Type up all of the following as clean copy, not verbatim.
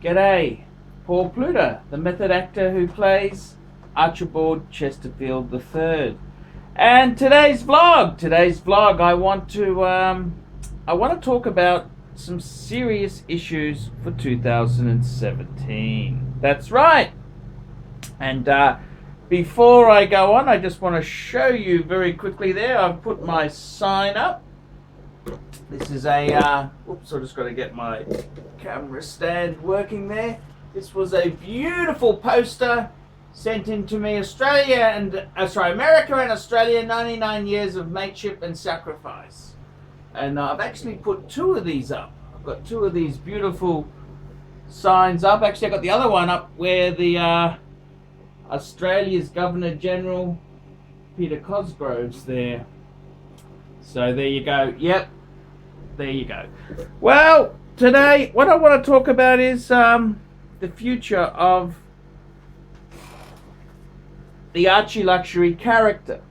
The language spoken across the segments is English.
G'day, Paul Pluter, the method actor who plays Archibald Chesterfield III. And today's vlog, I want to talk about some serious issues for 2017. That's right. And before I go on, I just want to show you very quickly there. I've put my sign up. This is a, oops, I just got to get my camera stand working there. This was a beautiful poster sent in to me, America and Australia, 99 years of mateship and sacrifice. And I've actually put two of these up. I've got two of these beautiful signs up. Actually, I got the other one up where the Australia's Governor General, Peter Cosgrove's there. So there you go. Yep. There you go. Well, today what I want to talk about is the future of the ArchieLuxury character.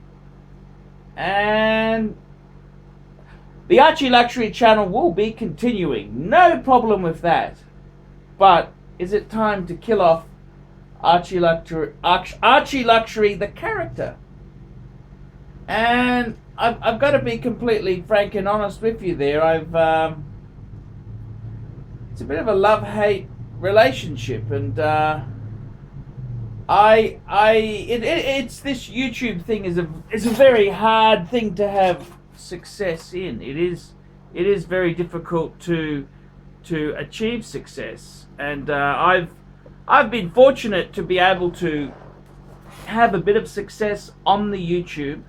And the ArchieLuxury channel will be continuing. No problem with that. But is it time to kill off ArchieLuxury the character? And I've got to be completely frank and honest with you there. It's a bit of a love-hate relationship, and it's this YouTube thing is a very hard thing to have success in. It is very difficult to achieve success, and I've been fortunate to be able to have a bit of success on the YouTube.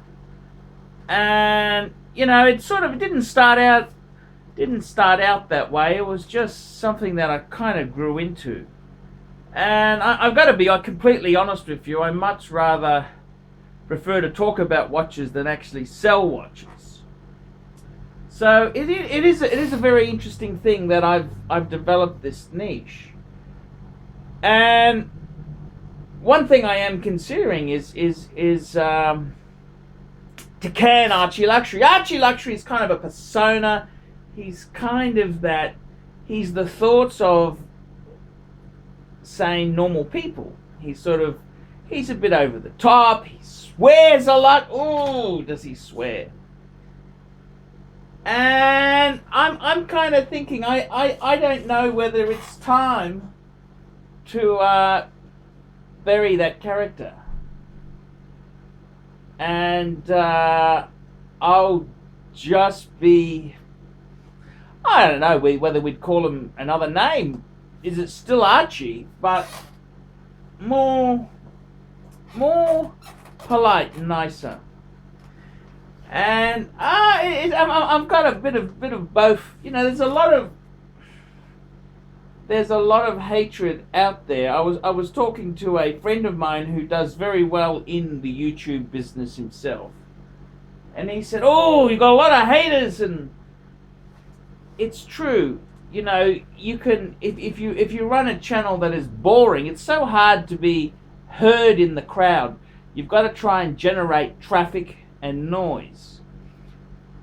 And you know, it didn't start out that way. It was just something that I kind of grew into. And I've got to be completely honest with you. I much rather prefer to talk about watches than actually sell watches. So it is a very interesting thing that I've developed this niche. And one thing I am considering is to can ArchieLuxury. ArchieLuxury is kind of a persona. He's kind of that. He's the thoughts of sane, normal people. He's a bit over the top. He swears a lot. Ooh, does he swear? And I'm kind of thinking I don't know whether it's time to bury that character. And I'll just be, I don't know whether we'd call him another name. Is it still Archie, but more polite and nicer? And I've got a bit of both. You know, there's a lot of hatred out there. I was talking to a friend of mine who does very well in the YouTube business himself, and he said, "Oh, you got a lot of haters," and it's true. You know, you can if you run a channel that is boring, it's so hard to be heard in the crowd. You've got to try and generate traffic and noise,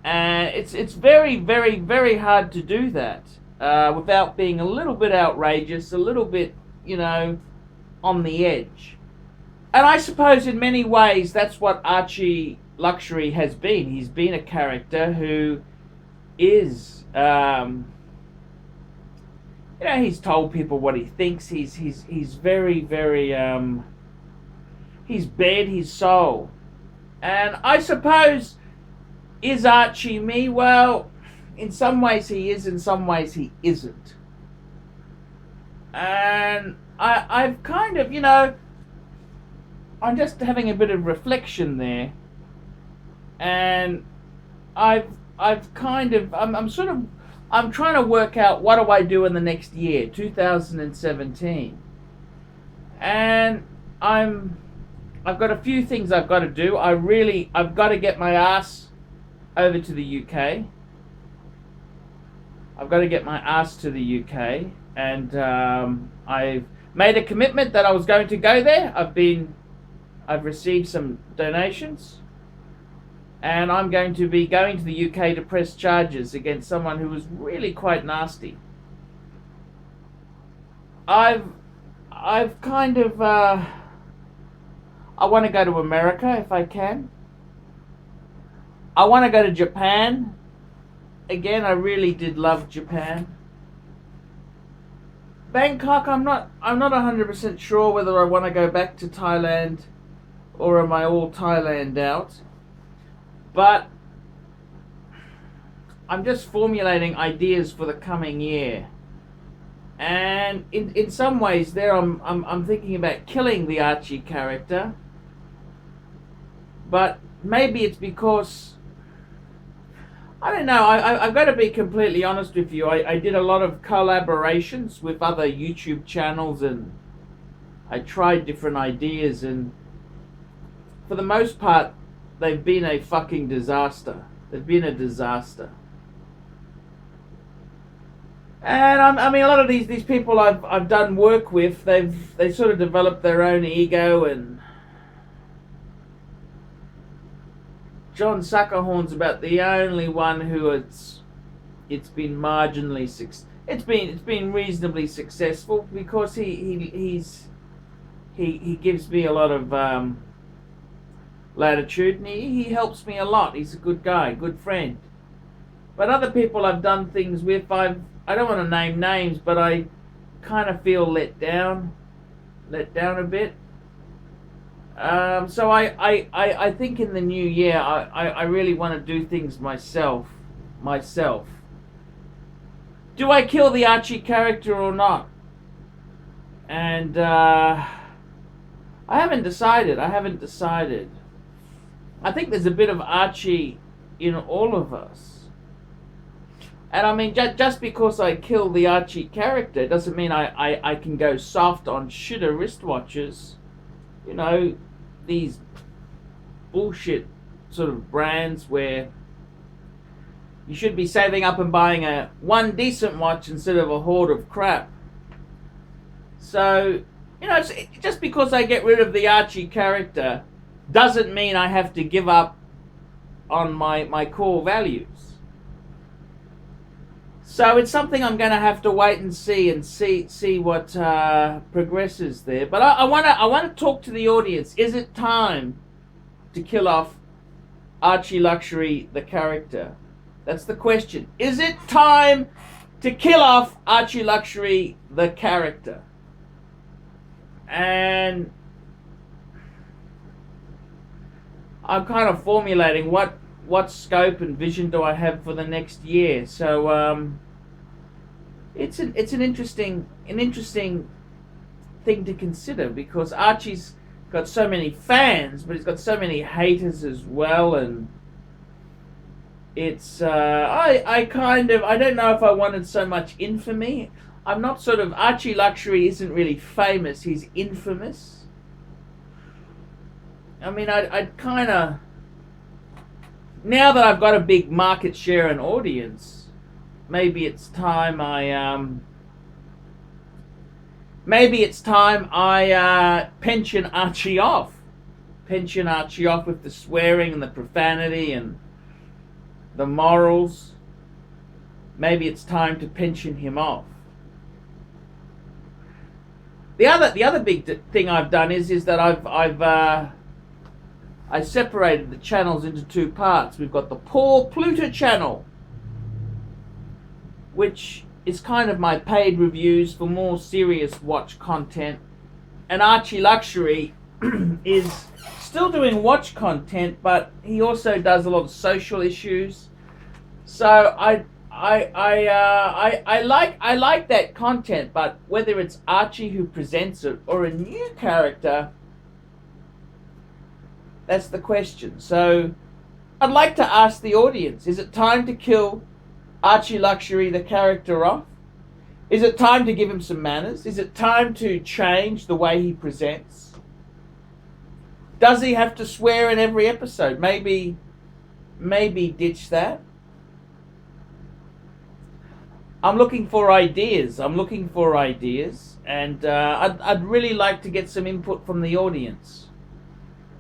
and it's very, very, very hard to do that. Without being a little bit outrageous, a little bit, you know, on the edge. And I suppose in many ways that's what ArchieLuxury has been. He's been a character who is, you know, he's told people what he thinks. He's very, very, he's bared his soul. And I suppose, is Archie me? Well, in some ways he is, in some ways he isn't. And I've kind of, you know, I'm just having a bit of reflection there. And I'm trying to work out what do I do in the next year, 2017. And I've got a few things I've got to do. I've got to get my ass over to the UK. I've got to get my ass to the UK, and I've made a commitment that I was going to go there. I've received some donations, and I'm going to be going to the UK to press charges against someone who was really quite nasty. I've kind of I want to go to America if I can. I want to go to Japan. Again, I really did love Japan. Bangkok, I'm not 100% sure whether I want to go back to Thailand or am I all Thailand out. But I'm just formulating ideas for the coming year. And in some ways there I'm thinking about killing the Archie character. But maybe it's because I don't know. I've got to be completely honest with you. I did a lot of collaborations with other YouTube channels and I tried different ideas and for the most part they've been a fucking disaster. They've been a disaster. And I mean a lot of these people I've done work with, they sort of developed their own ego and John Suckerhorn's about the only one who it's been marginally it's been reasonably successful because he gives me a lot of latitude and he helps me a lot. He's a good guy, good friend. But other people I've done things with, I don't want to name names, but I kind of feel let down a bit. So I think in the new year I really want to do things myself. Do I kill the Archie character or not? And I haven't decided. I think there's a bit of Archie in all of us. And I mean, just because I kill the Archie character doesn't mean I can go soft on shitter wristwatches. You know, these bullshit sort of brands where you should be saving up and buying one decent watch instead of a horde of crap. So, you know, just because I get rid of the Archie character doesn't mean I have to give up on my core values. So it's something I'm going to have to wait and see what progresses there. But I want to talk to the audience. Is it time to kill off ArchieLuxury the character? That's the question. Is it time to kill off ArchieLuxury the character? And I'm kind of formulating what scope and vision do I have for the next year. So it's an interesting thing to consider because Archie's got so many fans, but he's got so many haters as well, and it's I don't know if I wanted so much infamy. I'm not sort of ArchieLuxury isn't really famous. He's infamous. I mean, I'd kind of, now that I've got a big market share and audience, maybe it's time I pension Archie off. Pension Archie off with the swearing and the profanity and the morals. Maybe it's time to pension him off. The other big thing I've done is that I separated the channels into two parts. We've got the Paul Pluter channel, which is kind of my paid reviews for more serious watch content, and ArchieLuxury is still doing watch content, but he also does a lot of social issues. So I like that content, but whether it's Archie who presents it or a new character, that's the question. So I'd like to ask the audience, is it time to kill ArchieLuxury the character off? Is it time to give him some manners? Is it time to change the way he presents? Does he have to swear in every episode? Maybe ditch that. I'm looking for ideas. And I'd really like to get some input from the audience.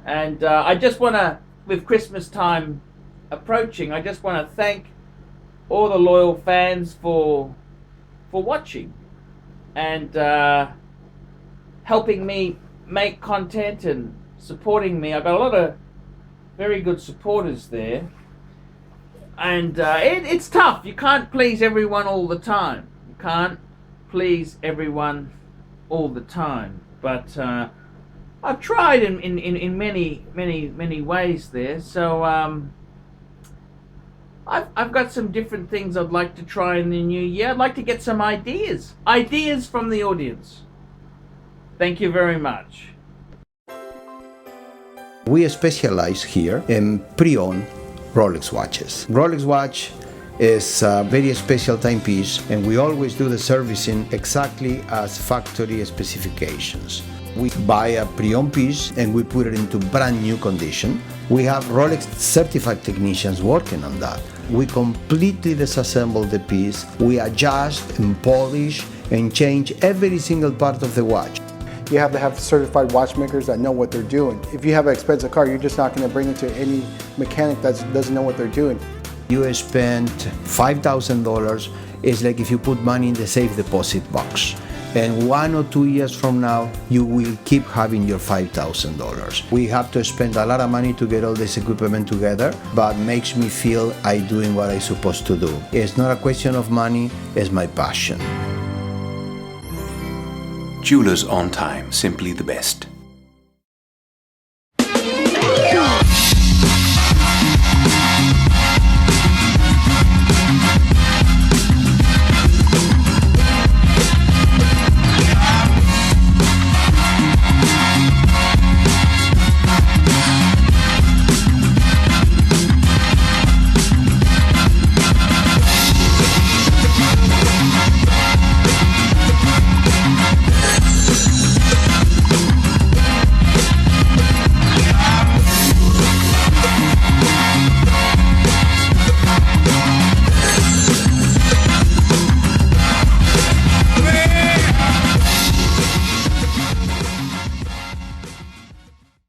And I just want to, with Christmas time approaching, I just want to thank all the loyal fans for watching. and helping me make content and supporting me. I've got a lot of very good supporters there, and it's tough. You can't please everyone all the time. You can't please everyone all the time, but I've tried in many ways there. So I've got some different things I'd like to try in the new year. I'd like to get some ideas from the audience. Thank you very much. We specialize here in pre-owned Rolex watches. Rolex watch is a very special timepiece, and we always do the servicing exactly as factory specifications. We buy a pre-owned piece and we put it into brand new condition. We have Rolex certified technicians working on that. We completely disassemble the piece, we adjust and polish and change every single part of the watch. You have to have certified watchmakers that know what they're doing. If you have an expensive car, you're just not going to bring it to any mechanic that doesn't know what they're doing. You spend $5,000, it's like if you put money in the safe deposit box. And 1 or 2 years from now, you will keep having your $5,000. We have to spend a lot of money to get all this equipment together, but makes me feel I'm doing what I'm supposed to do. It's not a question of money, it's my passion. Jewelers on time, simply the best.